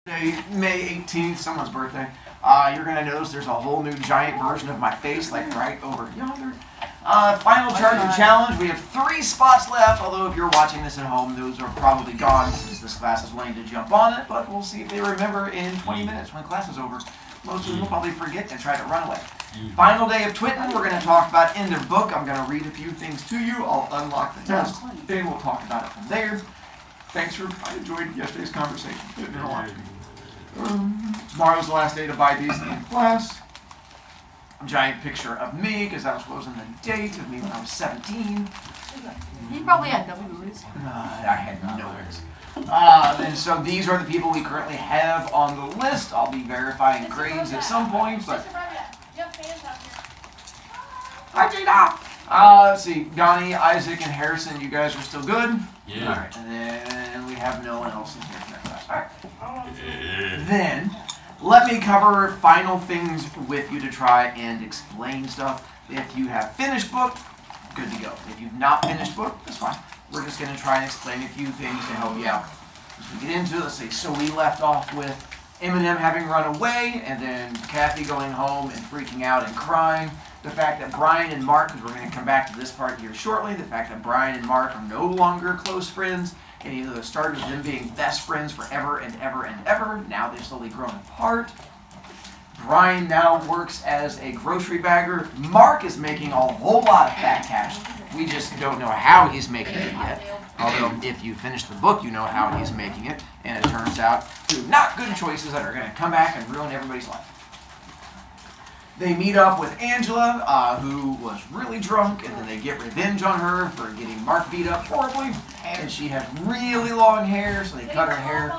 May 18th, someone's birthday. You're going to notice there's a whole new giant version of my face, like right over yonder. Final charger challenge. We have 3 spots left, although if you're watching this at home, those are probably gone since this class is lame to jump on it, but we'll see if they remember in 20 minutes when class is over. Most of them will probably forget and try to run away. Final day of Twttin, we're going to talk about end of book. I'm going to read a few things to you. I'll unlock the test, then we'll talk about it from there. Thanks I enjoyed yesterday's conversation. Tomorrow's the last day to buy these in class. Giant picture of me, because I was closing the date of me when I was 17. You probably had W's. I had no W's. And so these are the people we currently have on the list. I'll be verifying grades at some point, but... Hi, J-Dot! Let's see, Gani, Isaac, and Harrison, you guys are still good? Yeah. Alright, and then we have no one else in here for that class. Alright. Then, let me cover final things with you to try and explain stuff. If you have finished book, good to go. If you've not finished book, that's fine. We're just going to try and explain a few things to help you out. As we get into it, let's see. So we left off with Eminem having run away, and then Kathy going home and freaking out and crying. The fact that Brian and Mark, because we're going to come back to this part here shortly, the fact that Brian and Mark are no longer close friends, and either started with them being best friends forever and ever and ever. Now they've slowly grown apart. Brian now works as a grocery bagger. Mark is making a whole lot of fat cash. We just don't know how he's making it yet. Although, if you finish the book, you know how he's making it. And it turns out through not good choices that are going to come back and ruin everybody's life. They meet up with Angela, who was really drunk, and then they get revenge on her for getting Mark beat up horribly. And she has really long hair, so they cut her hair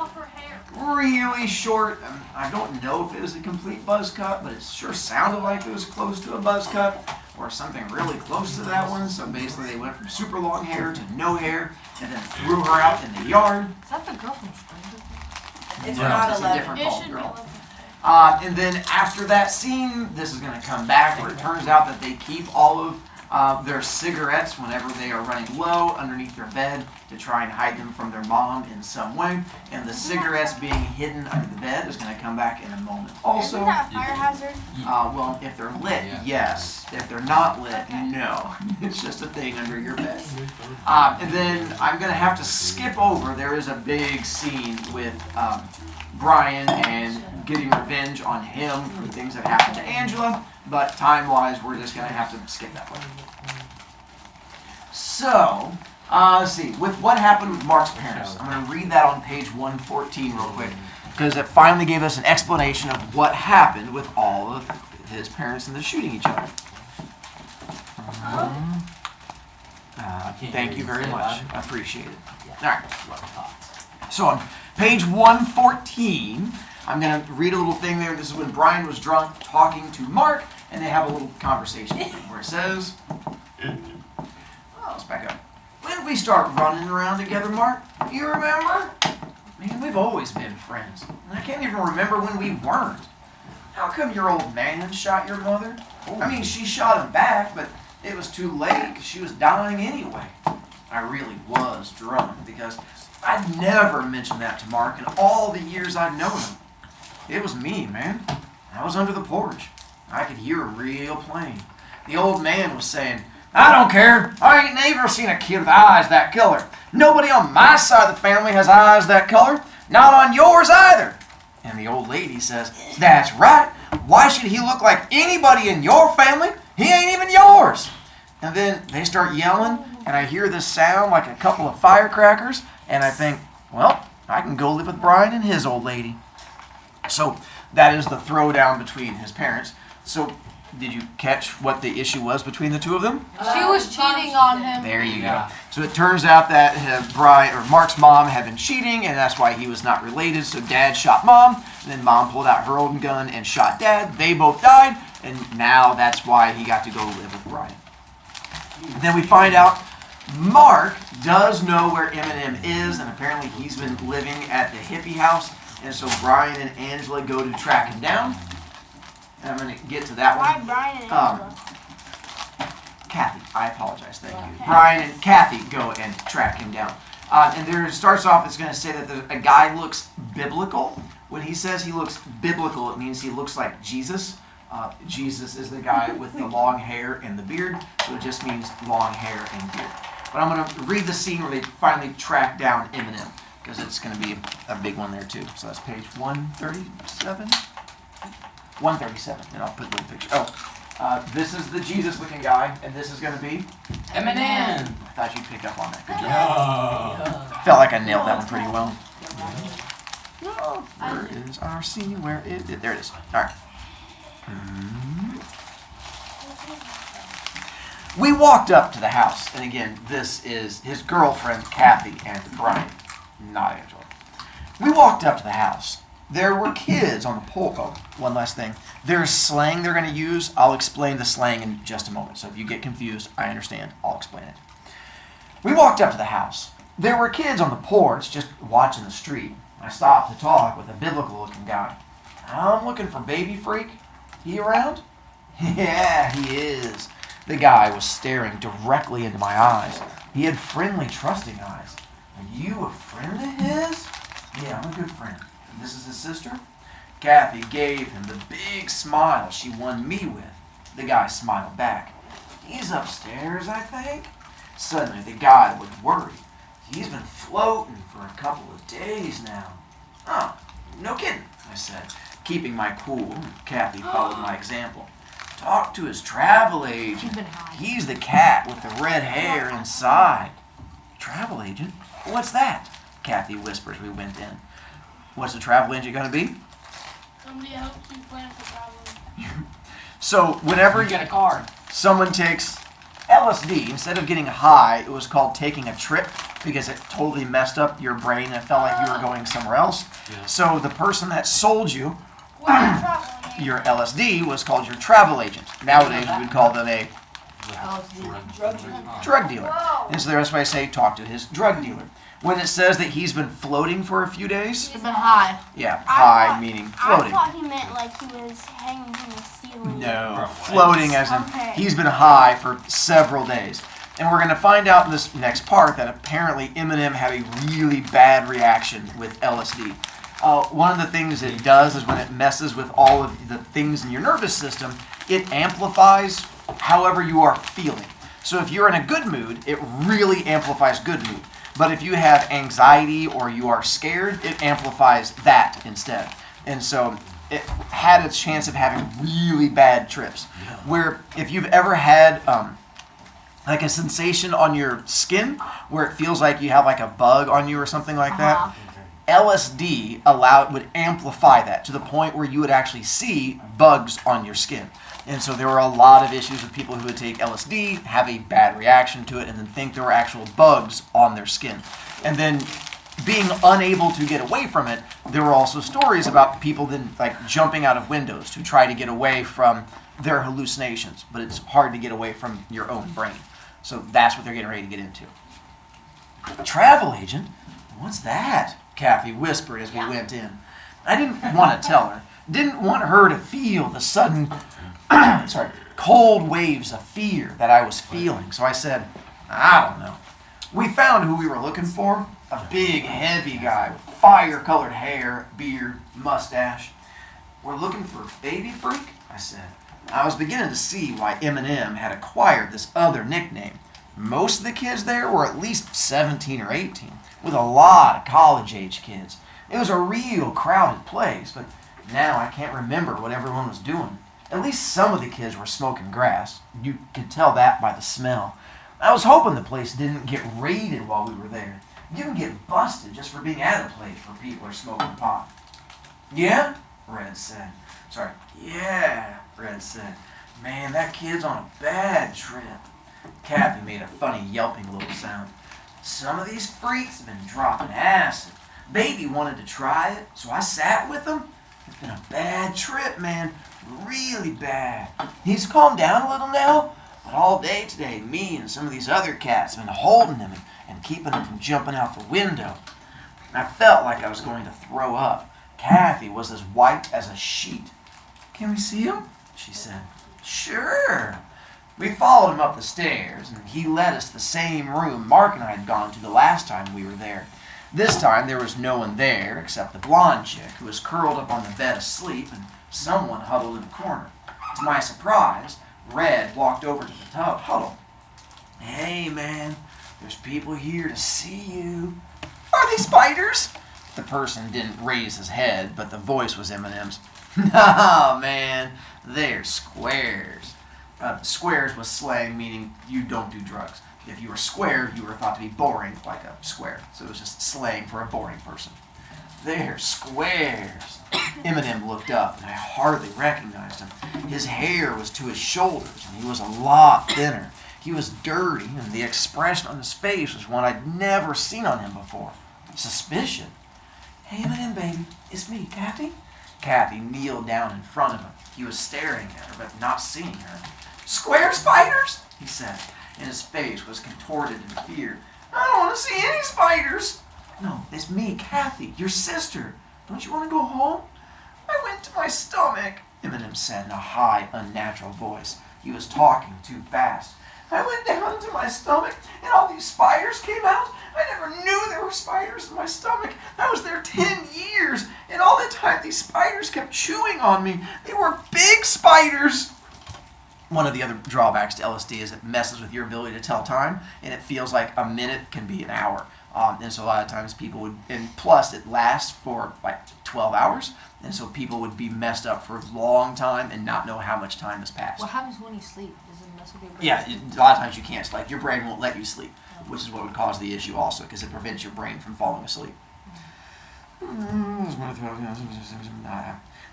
really short. I don't know if it was a complete buzz cut, but it sure sounded like it was close to a buzz cut, or something really close to that one. So basically they went from super long hair to no hair, and then threw her out in the yard. Is that the girl from Stranger? It's No, not it's 11. a different It bald should girl. be 11. And then after that scene, this is going to come back where it turns out that they keep all of their cigarettes whenever they are running low underneath their bed to try and hide them from their mom in some way. And the cigarettes being hidden under the bed is going to come back in a moment also. Isn't that a fire hazard? Well, if they're lit, yes. If they're not lit, no. It's just a thing under your bed. And then I'm going to have to skip over. There is a big scene with Brian and getting revenge on him for things that happened to Angela, but time-wise, we're just going to have to skip that one. So, let's see, with what happened with Mark's parents, I'm going to read that on page 114 real quick, because it finally gave us an explanation of what happened with all of his parents and the shooting each other. Thank you very much. I appreciate it. All right. So on page 114, I'm going to read a little thing there. This is when Brian was drunk talking to Mark, and they have a little conversation where it says, let's back up. When did we start running around together, Mark? You remember? Man, we've always been friends. And I can't even remember when we weren't. How come your old man shot your mother? I mean, she shot him back, but it was too late because she was dying anyway. I really was drunk because I'd never mentioned that to Mark in all the years I'd known him. It was me, man. I was under the porch. I could hear him real plain. The old man was saying, I don't care. I ain't never seen a kid with eyes that color. Nobody on my side of the family has eyes that color. Not on yours either. And the old lady says, that's right. Why should he look like anybody in your family? He ain't even yours. And then they start yelling, and I hear this sound like a couple of firecrackers, and I think, well, I can go live with Brian and his old lady. So that is the throwdown between his parents. So did you catch what the issue was between the two of them? She was cheating on him. There you go. So it turns out that Brian or Mark's mom had been cheating, and that's why he was not related. So Dad shot Mom, and then Mom pulled out her own gun and shot Dad. They both died, and now that's why he got to go live with Brian. And then we find out Mark does know where Eminem is, and apparently he's been living at the hippie house. And so Brian and Angela go to track him down. And I'm going to get to that Why one. Brian and Angela? Kathy, I apologize, thank you. Brian and Kathy go and track him down. And there starts off, it's going to say that a guy looks biblical, When he says he looks biblical, it means he looks like Jesus. Jesus is the guy with the long hair and the beard, so it just means long hair and beard. But I'm going to read the scene where they finally track down Eminem, because it's going to be a big one there too. So that's page 137. 137, and I'll put the picture. Oh, this is the Jesus-looking guy, and this is going to be Eminem. I thought you'd pick up on that. Good job. Felt like I nailed that one pretty well. Oh, where is our scene? Where is it? There it is. All right. We walked up to the house, and again, this is his girlfriend, Kathy, and Brian, not Angela. We walked up to the house. There were kids on the pole. Oh, one last thing. There's slang they're going to use. I'll explain the slang in just a moment. So if you get confused, I understand. I'll explain it. We walked up to the house. There were kids on the porch just watching the street. I stopped to talk with a biblical-looking guy. I'm looking for Baby Freak. He around? Yeah, he is. The guy was staring directly into my eyes. He had friendly, trusting eyes. Are you a friend of his? Yeah, I'm a good friend. And this is his sister? Kathy gave him the big smile she won me with. The guy smiled back. He's upstairs, I think. Suddenly, the guy looked worried. He's been floating for a couple of days now. Oh, no kidding, I said, keeping my cool. Kathy followed my example. Talk to his travel agent. He's the cat with the red hair inside. Travel agent? What's that? Kathy whispers. We went in. What's the travel agent going to be? Somebody helps you plan for traveling. So whenever You get a card. someone takes LSD, instead of getting high, it was called taking a trip because it totally messed up your brain and it felt like you were going somewhere else. Yeah. So the person that sold you Where are you traveling? your LSD was called your travel agent. Nowadays we would call them a drug dealer. And so that's why I say talk to his drug dealer. When it says that he's been floating for a few days, It's been high. yeah, I high thought- meaning I floating. thought he meant like he was hanging from the ceiling. No, floating as in Okay. he's been high for several days. And we're going to find out in this next part that apparently Eminem had a really bad reaction with LSD. One of the things it does is when it messes with all of the things in your nervous system, it amplifies however you are feeling. So if you're in a good mood, it really amplifies good mood. But if you have anxiety or you are scared, it amplifies that instead. And so it had its chance of having really bad trips. Where if you've ever had like a sensation on your skin where it feels like you have like a bug on you or something like that, LSD would amplify that to the point where you would actually see bugs on your skin. And so there were a lot of issues with people who would take LSD, have a bad reaction to it, and then think there were actual bugs on their skin. And then being unable to get away from it, there were also stories about people then like jumping out of windows to try to get away from their hallucinations. But it's hard to get away from your own brain. So that's what they're getting ready to get into. Travel agent? What's that? Kathy whispered as we went in. I didn't want to tell her. Didn't want her to feel the sudden cold waves of fear that I was feeling. So I said, I don't know. We found who we were looking for. A big, heavy guy with fire-colored hair, beard, mustache. We're looking for Baby Freak, I said. I was beginning to see why Eminem had acquired this other nickname. Most of the kids there were at least 17 or 18, with a lot of college-age kids. It was a real crowded place, but now I can't remember what everyone was doing. At least some of the kids were smoking grass. You could tell that by the smell. I was hoping the place didn't get raided while we were there. You can get busted just for being at a place where people are smoking pot. Yeah? Red said. Yeah, Red said. Man, that kid's on a bad trip. Kathy made a funny yelping little sound. Some of these freaks have been dropping acid. Baby wanted to try it, so I sat with them. It's been a bad trip, man. Really bad. He's calmed down a little now, but all day today, me and some of these other cats have been holding him and keeping him from jumping out the window. I felt like I was going to throw up. Kathy was as white as a sheet. Can we see him? She said. Sure. We followed him up the stairs, and he led us to the same room Mark and I had gone to the last time we were there. This time there was no one there except the blonde chick who was curled up on the bed asleep and someone huddled in a corner. To my surprise, Red walked over to the huddle. "Hey man, there's people here to see you." "Are they spiders?" The person didn't raise his head, but the voice was Eminem's. "No, man, they're squares." Squares was slang meaning you don't do drugs. If you were square, you were thought to be boring like a square. So it was just slang for a boring person. "They're squares." Eminem looked up, and I hardly recognized him. His hair was to his shoulders, and he was a lot thinner. He was dirty, and the expression on his face was one I'd never seen on him before. Suspicion. "Hey, Eminem, baby, it's me, Kathy." Kathy kneeled down in front of him. He was staring at her, but not seeing her. "Square spiders?" he said, and his face was contorted in fear. "I don't want to see any spiders." "No, it's me, Kathy, your sister. Don't you want to go home?" "I went to my stomach," Eminem said in a high, unnatural voice. He was talking too fast. "I went down into my stomach, and all these spiders came out. I never knew there were spiders in my stomach. I was there 10 years, and all the time these spiders kept chewing on me. They were big spiders." One of the other drawbacks to LSD is it messes with your ability to tell time, and it feels like a minute can be an hour. And so a lot of times people would, and plus it lasts for like 12 hours, and so people would be messed up for a long time and not know how much time has passed. What happens when you sleep? Does it mess with your brain? Yeah, a lot of times you can't sleep. Your brain won't let you sleep, which is what would cause the issue also, because it prevents your brain from falling asleep.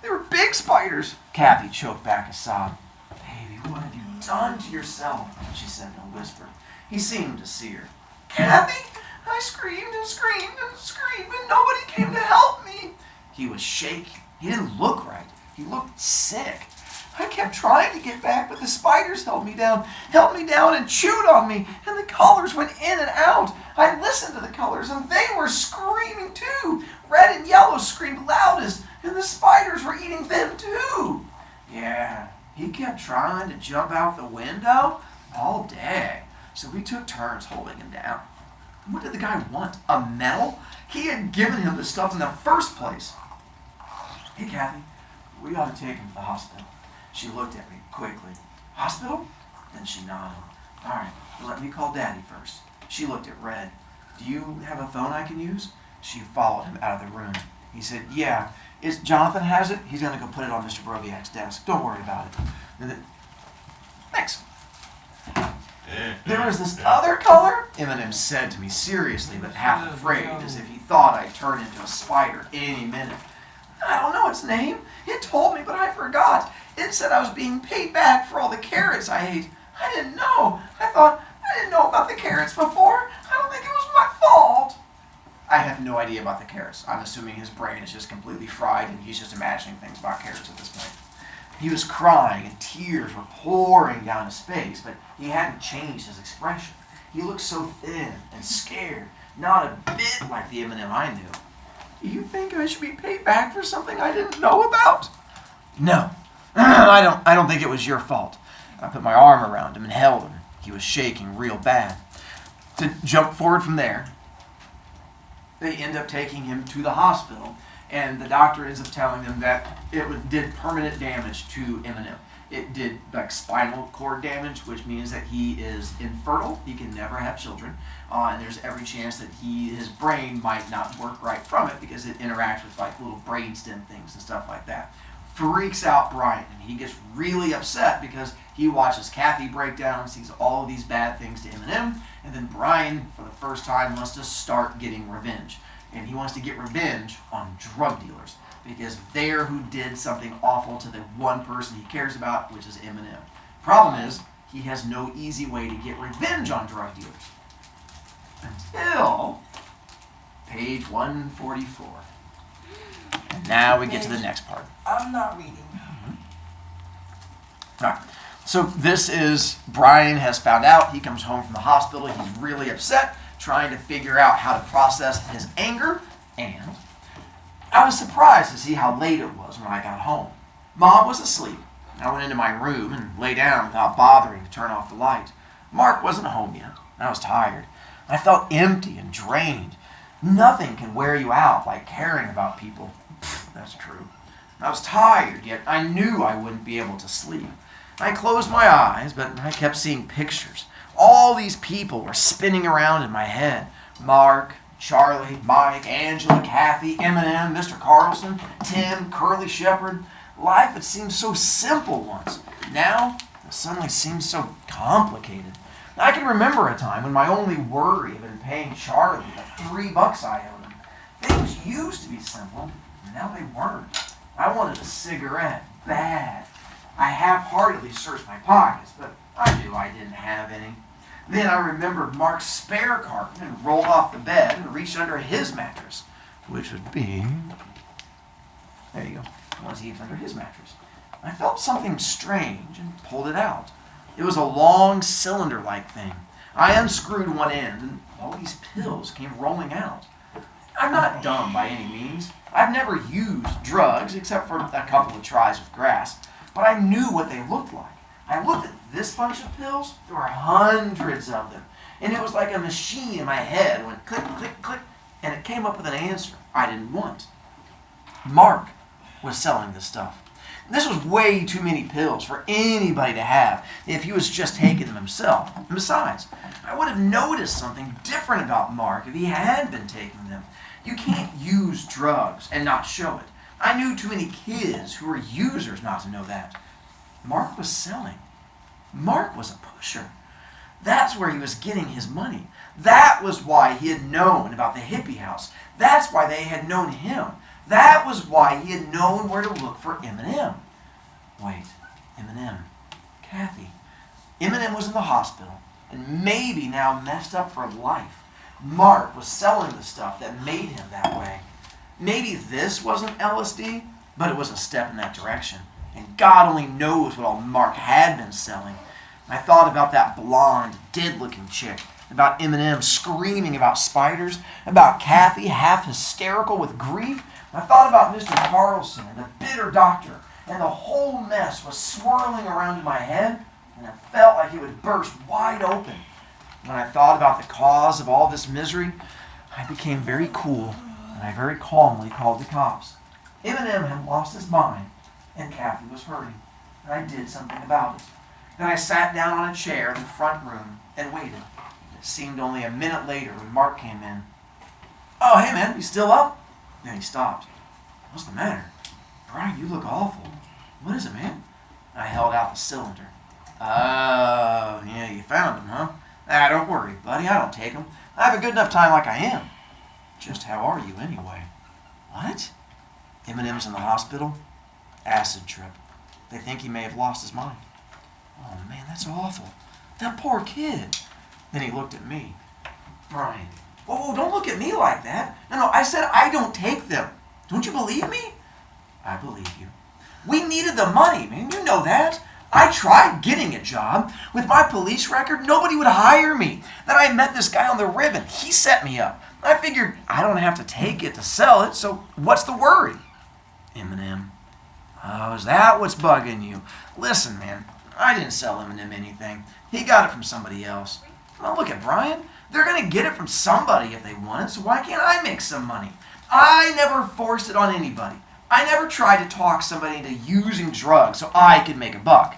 "They were big spiders." Kathy choked back a sob. "Baby, what have you done to yourself?" she said in a whisper. He seemed to see her. "Kathy, I screamed and screamed and screamed, and nobody came to help me." He was shaking. He didn't look right. He looked sick. "I kept trying to get back, but the spiders held me down and chewed on me, and the colors went in and out. I listened to the colors, and they were screaming too. Red and yellow screamed loudest, and the spiders were eating them too." "Yeah, he kept trying to jump out the window all day, so we took turns holding him down." What did the guy want? A medal? He had given him the stuff in the first place. "Hey, Kathy, we ought to take him to the hospital." She looked at me quickly. "Hospital?" Then she nodded. "All right, let me call Daddy first." She looked at Red. "Do you have a phone I can use?" She followed him out of the room. He said, "Yeah, Jonathan has it. He's going to go put it on Mr. Brovicast's desk. Don't worry about it." And then, "Thanks." "There was this other color?" Eminem said to me seriously, but half afraid, as if he thought I'd turn into a spider any minute. "I don't know its name. It told me, but I forgot. It said I was being paid back for all the carrots I ate. I didn't know. I didn't know about the carrots before. I don't think it was my fault." I have no idea about the carrots. I'm assuming his brain is just completely fried and he's just imagining things about carrots at this point. He was crying and tears were pouring down his face, but he hadn't changed his expression. He looked so thin and scared, not a bit like the Eminem I knew. "Do you think I should be paid back for something I didn't know about?" "No, I don't think it was your fault." I put my arm around him and held him. He was shaking real bad. To jump forward from there, they end up taking him to the hospital, and the doctor ends up telling them that it did permanent damage to Eminem. It did like spinal cord damage, which means that he is infertile. He can never have children, and there's every chance that his brain might not work right from it because it interacts with like little brainstem things and stuff like that. Freaks out Brian, and he gets really upset because he watches Kathy break down, sees all of these bad things to Eminem, and then Brian, for the first time, wants to start getting revenge. And he wants to get revenge on drug dealers because they're who did something awful to the one person he cares about, which is Eminem. Problem is, he has no easy way to get revenge on drug dealers. Until page 144. And now we get to the next part. I'm not reading. All right. So this is, Brian has found out. He comes home from the hospital. He's really upset, trying to figure out how to process his anger. And I was surprised to see how late it was when I got home. Mom was asleep. I went into my room and lay down without bothering to turn off the light. Mark wasn't home yet. I was tired. I felt empty and drained. Nothing can wear you out like caring about people. That's true. I was tired, yet I knew I wouldn't be able to sleep. I closed my eyes, but I kept seeing pictures. All these people were spinning around in my head. Mark, Charlie, Mike, Angela, Kathy, Eminem, Mr. Carlson, Tim, Curly Shepherd. Life had seemed so simple once. Now, it suddenly seems so complicated. I can remember a time when my only worry had been paying Charlie the $3 I owed him. Things used to be simple, and now they weren't. I wanted a cigarette, bad. I half-heartedly searched my pockets, but I knew I didn't have any. Then I remembered Mark's spare carton and rolled off the bed and reached under his mattress, which would be... There you go. Was he under his mattress? I felt something strange and pulled it out. It was a long cylinder-like thing. I unscrewed one end and all these pills came rolling out. I'm not dumb by any means. I've never used drugs except for a couple of tries with grass, but I knew what they looked like. I looked at this bunch of pills. There were hundreds of them, and it was like a machine in my head. It went click, click, click, and it came up with an answer I didn't want. Mark was selling this stuff. This was way too many pills for anybody to have if he was just taking them himself. And besides, I would have noticed something different about Mark if he had been taking them. You can't use drugs and not show it. I knew too many kids who were users not to know that. Mark was selling. Mark was a pusher. That's where he was getting his money. That was why he had known about the hippie house. That's why they had known him. That was why he had known where to look for Eminem. Wait, Eminem. Kathy. Eminem was in the hospital and maybe now messed up for life. Mark was selling the stuff that made him that way. Maybe this wasn't LSD, but it was a step in that direction. And God only knows what all Mark had been selling. I thought about that blonde, dead-looking chick, about Eminem screaming about spiders, about Kathy half hysterical with grief. I thought about Mr. Carlson and the bitter doctor, and the whole mess was swirling around in my head, and it felt like it would burst wide open. When I thought about the cause of all this misery, I became very cool, and I very calmly called the cops. Eminem had lost his mind, and Kathy was hurting, and I did something about it. Then I sat down on a chair in the front room and waited. It seemed only a minute later when Mark came in. "Oh, hey man, you still up?" Then he stopped. "What's the matter?" "Brian, you look awful." "What is it, man?" I held out the cylinder. "Oh, yeah, you found him, huh?" "Ah, don't worry, buddy, I don't take him. I have a good enough time like I am." "Just how are you, anyway?" "What?" "Eminem's in the hospital. Acid trip. They think he may have lost his mind." "Oh, man, that's awful. That poor kid." Then he looked at me. "Brian, whoa, don't look at me like that. No, I said I don't take them. Don't you believe me?" "I believe you. We needed the money, man. You know that. I tried getting a job. With my police record, nobody would hire me. Then I met this guy on the ribbon. He set me up. I figured I don't have to take it to sell it, so what's the worry?" "Eminem. Oh, is that what's bugging you? Listen, man, I didn't sell Eminem anything. He got it from somebody else." "Well, look at Brian. They're going to get it from somebody if they want it, so why can't I make some money? I never forced it on anybody. I never tried to talk somebody into using drugs so I could make a buck."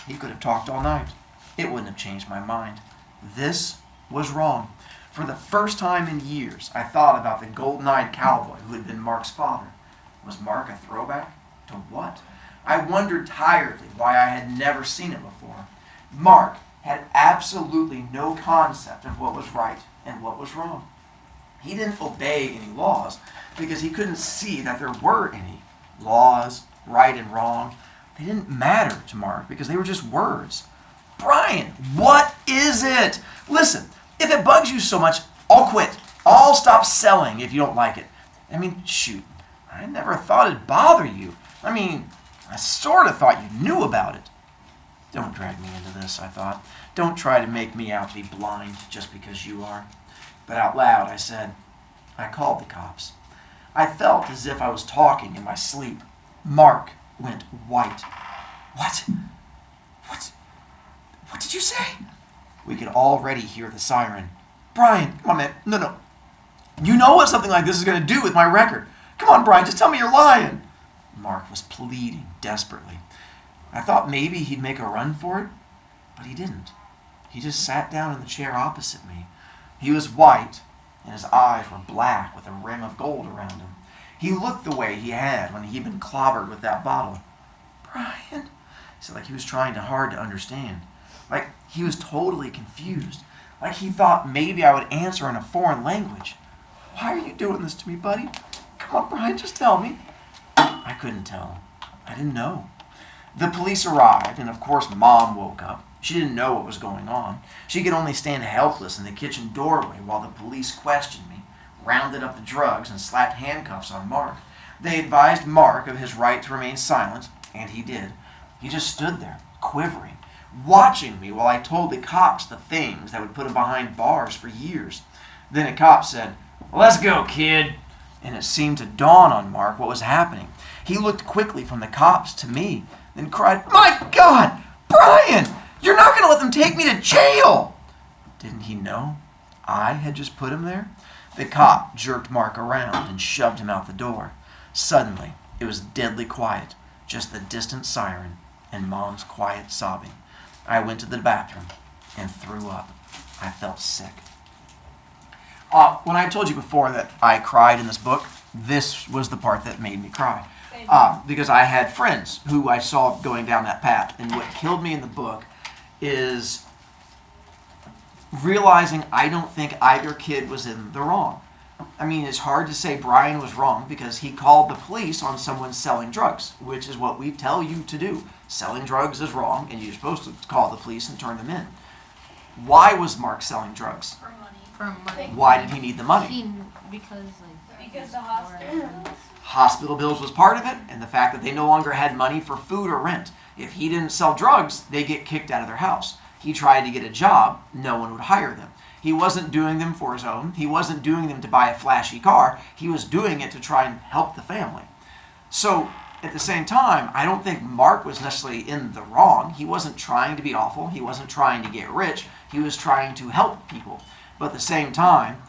He could have talked all night. It wouldn't have changed my mind. This was wrong. For the first time in years, I thought about the golden-eyed cowboy who had been Mark's father. Was Mark a throwback? To what? I wondered tiredly why I had never seen it before. Mark had absolutely no concept of what was right and what was wrong. He didn't obey any laws because he couldn't see that there were any. Laws, right and wrong, they didn't matter to Mark because they were just words. "Brian, what is it? Listen, if it bugs you so much, I'll quit. I'll stop selling if you don't like it." I mean, shoot, I never thought it'd bother you. I sort of thought you knew about it. Don't drag me into this, I thought. Don't try to make me out to be blind just because you are. But out loud I said, I called the cops. I felt as if I was talking in my sleep. Mark went white. What? What did you say?" We could already hear the siren. "Brian, come on, man. No. You know what something like this is going to do with my record. Come on, Brian, just tell me you're lying. Mark was pleading desperately. I thought maybe he'd make a run for it, but he didn't. He just sat down in the chair opposite me. He was white, and his eyes were black with a rim of gold around him. He looked the way he had when he'd been clobbered with that bottle. Brian, he said, like he was trying hard to understand. Like he was totally confused. Like he thought maybe I would answer in a foreign language. Why are you doing this to me, buddy? Come on, Brian, just tell me. I couldn't tell him. I didn't know. The police arrived, and of course Mom woke up. She didn't know what was going on. She could only stand helpless in the kitchen doorway while the police questioned me, rounded up the drugs, and slapped handcuffs on Mark. They advised Mark of his right to remain silent, and he did. He just stood there, quivering, watching me while I told the cops the things that would put him behind bars for years. Then a cop said, "Let's go, kid." And it seemed to dawn on Mark what was happening. He looked quickly from the cops to me, then cried, "My God, Brian, you're not going to let them take me to jail!" Didn't he know? I had just put him there. The cop jerked Mark around and shoved him out the door. Suddenly, it was deadly quiet, just the distant siren and Mom's quiet sobbing. I went to the bathroom and threw up. I felt sick. When I told you before that I cried in this book, this was the part that made me cry. Because I had friends who I saw going down that path. And what killed me in the book is realizing I don't think either kid was in the wrong. I mean, it's hard to say Brian was wrong because he called the police on someone selling drugs, which is what we tell you to do. Selling drugs is wrong, and you're supposed to call the police and turn them in. Why was Mark selling drugs? For money. For money. Why did he need the money? Because the hospital. Hospital bills was part of it, and the fact that they no longer had money for food or rent. If he didn't sell drugs, they get kicked out of their house. He tried to get a job, no one would hire them. He wasn't doing them for his own. He wasn't doing them to buy a flashy car. He was doing it to try and help the family. So, at the same time, I don't think Mark was necessarily in the wrong. He wasn't trying to be awful. He wasn't trying to get rich. He was trying to help people. But at the same time,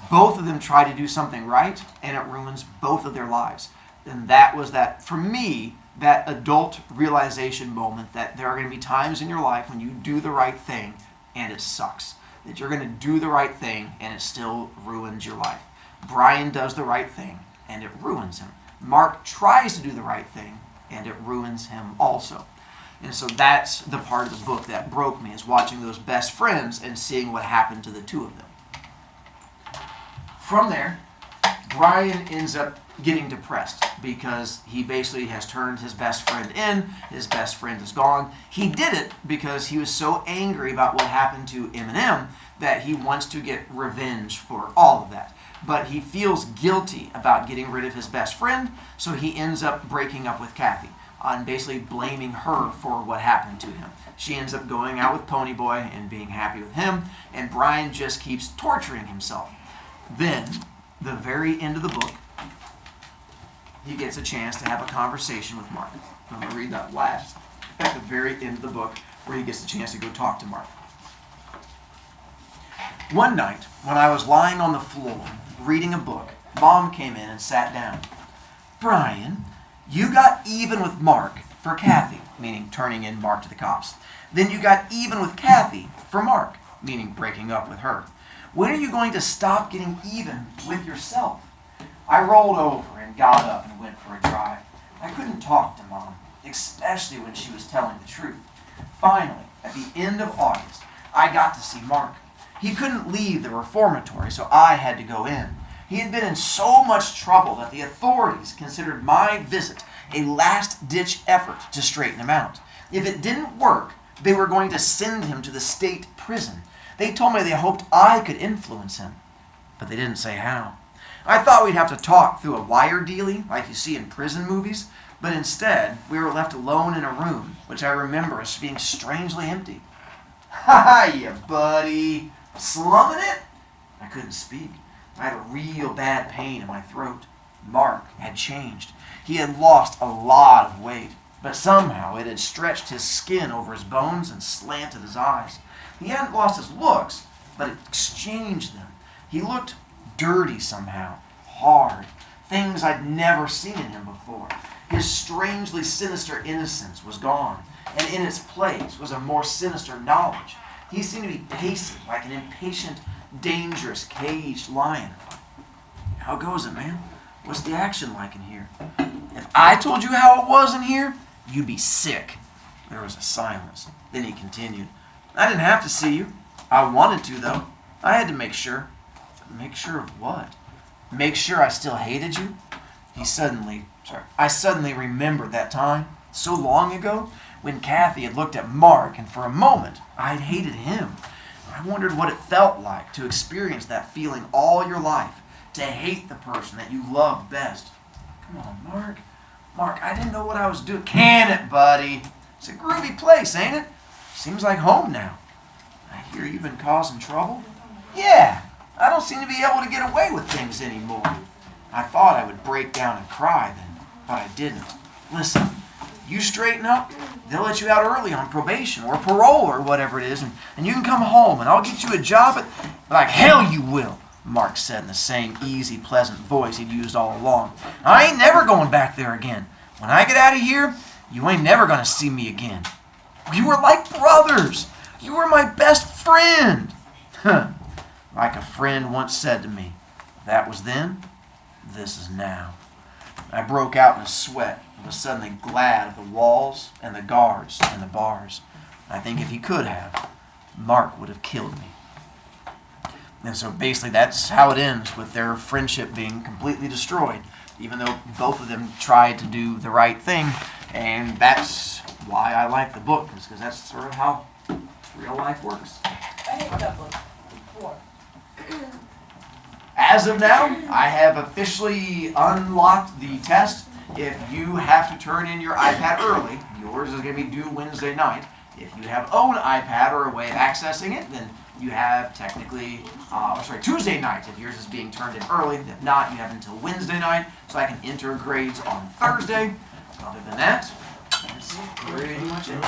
both of them try to do something right, and it ruins both of their lives. And that was that, for me, that adult realization moment that there are going to be times in your life when you do the right thing and it sucks. That you're going to do the right thing and it still ruins your life. Brian does the right thing and it ruins him. Mark tries to do the right thing and it ruins him also. And so that's the part of the book that broke me, is watching those best friends and seeing what happened to the two of them. From there, Brian ends up getting depressed because he basically has turned his best friend in. His best friend is gone. He did it because he was so angry about what happened to Eminem that he wants to get revenge for all of that. But he feels guilty about getting rid of his best friend, so he ends up breaking up with Kathy and basically blaming her for what happened to him. She ends up going out with Ponyboy and being happy with him, and Brian just keeps torturing himself. Then, the very end of the book, he gets a chance to have a conversation with Mark. I'm going to read that last, at the very end of the book, where he gets a chance to go talk to Mark. One night, when I was lying on the floor, reading a book, Mom came in and sat down. "Brian, you got even with Mark for Kathy," meaning turning in Mark to the cops. "Then you got even with Kathy for Mark," meaning breaking up with her. "When are you going to stop getting even with yourself?" I rolled over and got up and went for a drive. I couldn't talk to Mom, especially when she was telling the truth. Finally, at the end of August, I got to see Mark. He couldn't leave the reformatory, so I had to go in. He had been in so much trouble that the authorities considered my visit a last-ditch effort to straighten him out. If it didn't work, they were going to send him to the state prison. They told me they hoped I could influence him, but they didn't say how. I thought we'd have to talk through a wire dealie like you see in prison movies, but instead we were left alone in a room, which I remember as being strangely empty. "Ha, you buddy. Slumming it?" I couldn't speak. I had a real bad pain in my throat. Mark had changed. He had lost a lot of weight, but somehow it had stretched his skin over his bones and slanted his eyes. He hadn't lost his looks, but it exchanged them. He looked dirty somehow, hard, things I'd never seen in him before. His strangely sinister innocence was gone, and in its place was a more sinister knowledge. He seemed to be pacing like an impatient, dangerous, caged lion. How goes it, man? What's the action like in here? If I told you how it was in here, you'd be sick. There was a silence. Then he continued. I didn't have to see you. I wanted to, though. I had to make sure. Make sure of what? Make sure I still hated you? I suddenly remembered that time, so long ago, when Kathy had looked at Mark, and for a moment, I had hated him. I wondered what it felt like to experience that feeling all your life, to hate the person that you loved best. Come on, Mark. Mark, I didn't know what I was doing. Can it, buddy? It's a groovy place, ain't it? Seems like home now. I hear you've been causing trouble. Yeah, I don't seem to be able to get away with things anymore. I thought I would break down and cry then, but I didn't. Listen, you straighten up, they'll let you out early on probation or parole or whatever it is, and you can come home and I'll get you a job at... Like hell you will, Mark said in the same easy, pleasant voice he'd used all along. I ain't never going back there again. When I get out of here, you ain't never going to see me again. We were like brothers. You were my best friend. Like a friend once said to me, that was then, this is now. I broke out in a sweat and was suddenly glad of the walls and the guards and the bars. I think if he could have, Mark would have killed me. And so basically that's how it ends, with their friendship being completely destroyed, even though both of them tried to do the right thing. And that's why I like the book, because that's sort of how real life works. I hate that book. 4. As of now, I have officially unlocked the test. If you have to turn in your iPad early, yours is going to be due Wednesday night. If you have own iPad or a way of accessing it, then you have technically, Tuesday night if yours is being turned in early. If not, you have until Wednesday night, so I can enter grades on Thursday. Other than that, that's pretty much it.